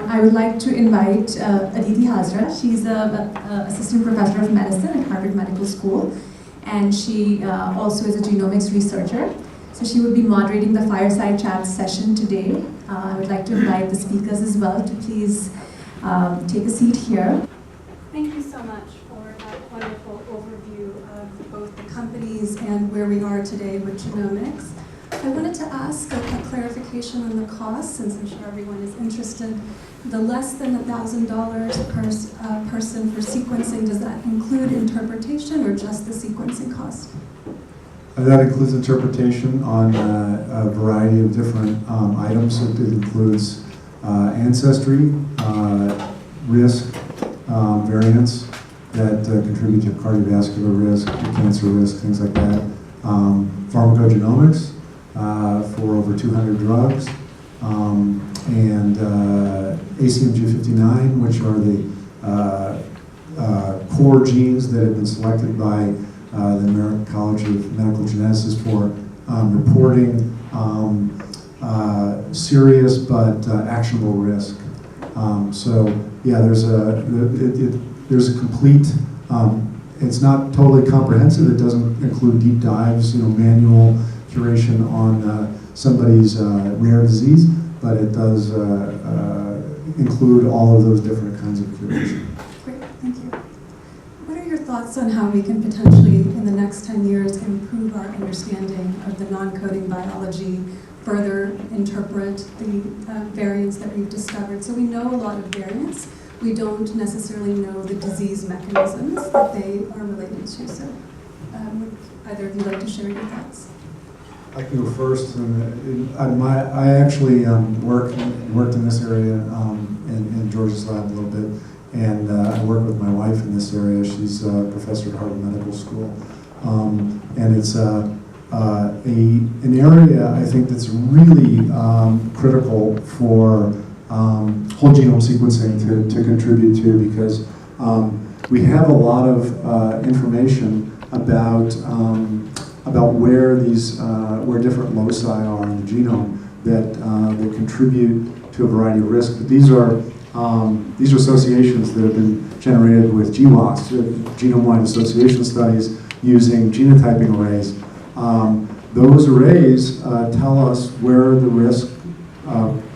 I would like to invite Aditi Hazra. She's an assistant professor of medicine at Harvard Medical School, and she also is a genomics researcher. So she will be moderating the Fireside Chat session today. I would like to invite the speakers as well to please take a seat here. Thank you so much for that wonderful overview of both the companies and where we are today with genomics. I wanted to ask a clarification on the cost, since I'm sure everyone is interested. The less than $1,000 per person for sequencing, does that include interpretation or just the sequencing cost? That includes interpretation on a variety of different items. It includes ancestry, risk, variants that contribute to cardiovascular risk, to cancer risk, things like that. Pharmacogenomics for over 200 drugs, and ACMG59, which are the core genes that have been selected by the American College of Medical Geneticists for reporting serious but actionable risk. So yeah, there's a complete. It's not totally comprehensive. It doesn't include deep dives, manual curation on somebody's rare disease, but it does include all of those different kinds of curation. Great, thank you. What are your thoughts on how we can potentially, in the next 10 years, improve our understanding of the non-coding biology, further interpret the variants that we've discovered? So we know a lot of variants. We don't necessarily know the disease mechanisms that they are related to. So would either of you like to share your thoughts? I can go first. I actually worked in this area in George's lab a little bit, and I work with my wife in this area. She's a professor at Harvard Medical School, and it's an area I think that's really critical for whole genome sequencing to contribute to, because we have a lot of information about where these where different loci are in the genome that contribute to a variety of risks. But these are associations that have been generated with GWAS, genome-wide association studies using genotyping arrays. Those arrays tell us where the risk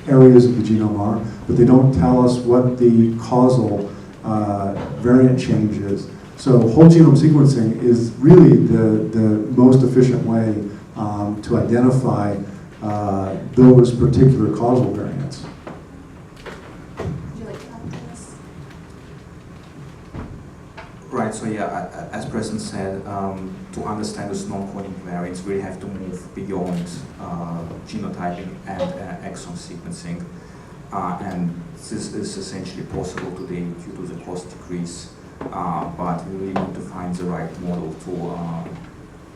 areas of the genome are, but they don't tell us what the causal variant change is. So whole genome sequencing is really the most efficient way to identify those particular causal variants. Would you like to add to this? Right, so yeah, as Preston said, to understand those non-coding variants, we have to move beyond genotyping and exome sequencing. And this is essentially possible today due to the cost decrease. But we really need to find the right model to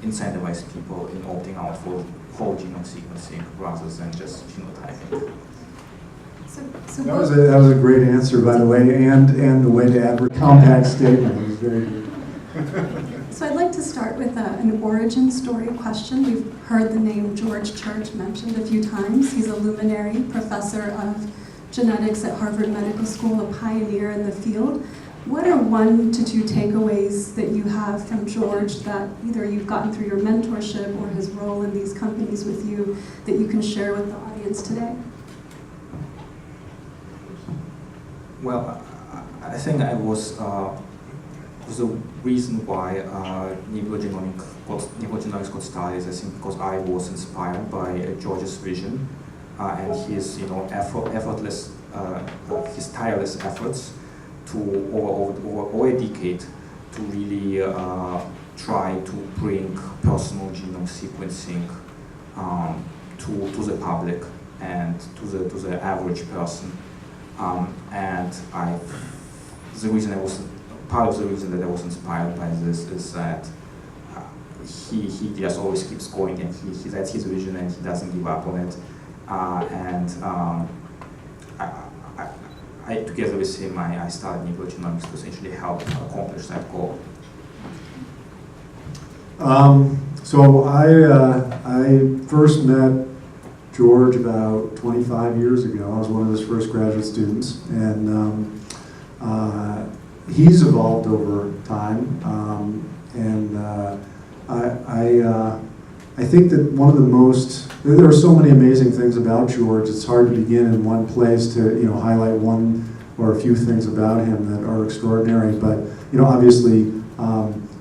incentivize people in opting out for whole genome sequencing rather than just genotyping. So That was a great answer, by the way, and the way to add a compact statement. It was very good. So I'd like to start with an origin story question. We've heard the name George Church mentioned a few times. He's a luminary professor of genetics at Harvard Medical School, a pioneer in the field. What are 1 to 2 takeaways that you have from George that either you've gotten through your mentorship or his role in these companies with you that you can share with the audience today? Well, I think I was the reason why nucleogenomics got started. I think because I was inspired by George's vision and his, effortless, his tireless efforts to over a decade to really try to bring personal genome sequencing to the public and to the average person. And part of the reason that I was inspired by this is that he just always keeps going, and that's his vision, and he doesn't give up on it. I together with him, I started nucleogenomics to essentially help accomplish that goal. So I first met George about 25 years ago. I was one of his first graduate students, and he's evolved over time. I think that one of the most, there are so many amazing things about George, it's hard to begin in one place to highlight one or a few things about him that are extraordinary, but obviously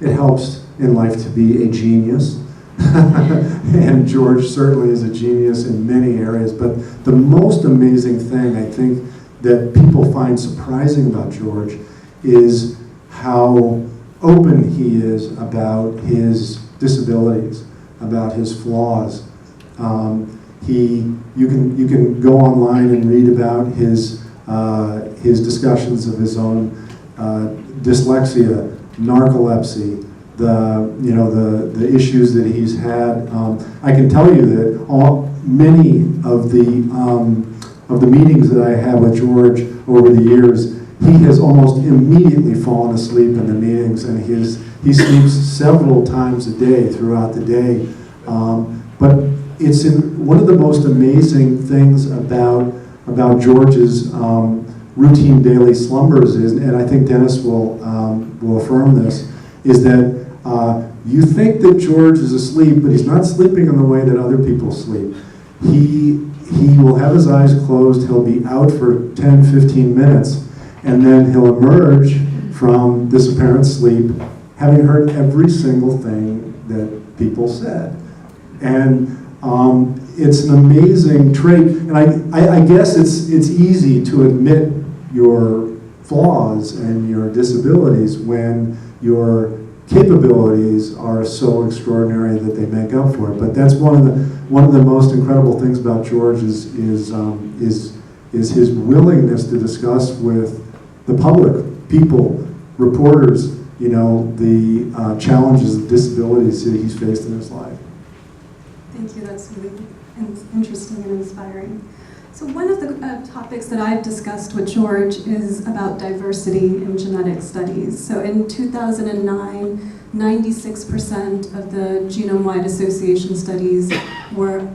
it helps in life to be a genius. And George certainly is a genius in many areas, but the most amazing thing I think that people find surprising about George is how open he is about his disabilities, about his flaws. You can go online and read about his discussions of his own dyslexia, narcolepsy, the issues that he's had. I can tell you that many of the meetings that I had with George over the years, he has almost immediately fallen asleep in the meetings, and he sleeps several times a day throughout the day. But it's one of the most amazing things about George's routine daily slumbers is, and I think Dennis will affirm this, is that you think that George is asleep, but he's not sleeping in the way that other people sleep. He will have his eyes closed, he'll be out for 10, 15 minutes, and then he'll emerge from this apparent sleep having heard every single thing that people said. And it's an amazing trait, and I guess it's easy to admit your flaws and your disabilities when your capabilities are so extraordinary that they make up for it. But that's one of the most incredible things about George is his willingness to discuss with the public, people, reporters, the challenges and disabilities that he's faced in his life. Thank you, that's really interesting and inspiring. So one of the topics that I've discussed with George is about diversity in genetic studies. So in 2009, 96% of the genome-wide association studies were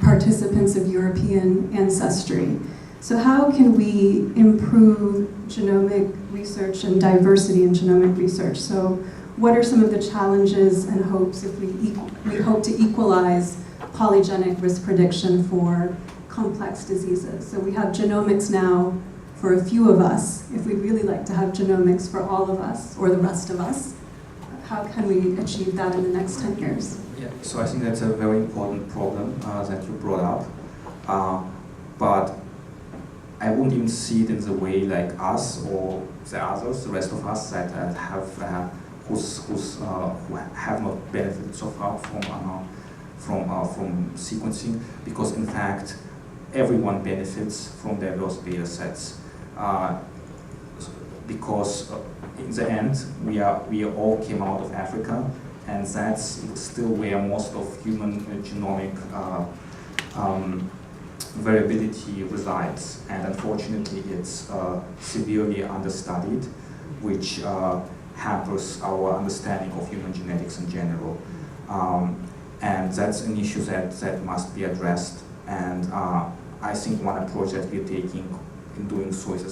participants of European ancestry. So how can we improve genomic research and diversity in genomic research? So what are some of the challenges and hopes if we hope to equalize polygenic risk prediction for complex diseases? So we have genomics now for a few of us. If we'd really like to have genomics for all of us, or the rest of us, how can we achieve that in the next 10 years? Yeah, so I think that's a very important problem that you brought up. But I wouldn't even see it in the way like us or the others, the rest of us that who have not benefited so far from sequencing, because in fact everyone benefits from diverse data sets, because in the end we all came out of Africa, and that's still where most of human genomic variability resides, and unfortunately it's severely understudied, which hampers our understanding of human genetics in general. And that's an issue that must be addressed, and I think one approach that we're taking in doing so is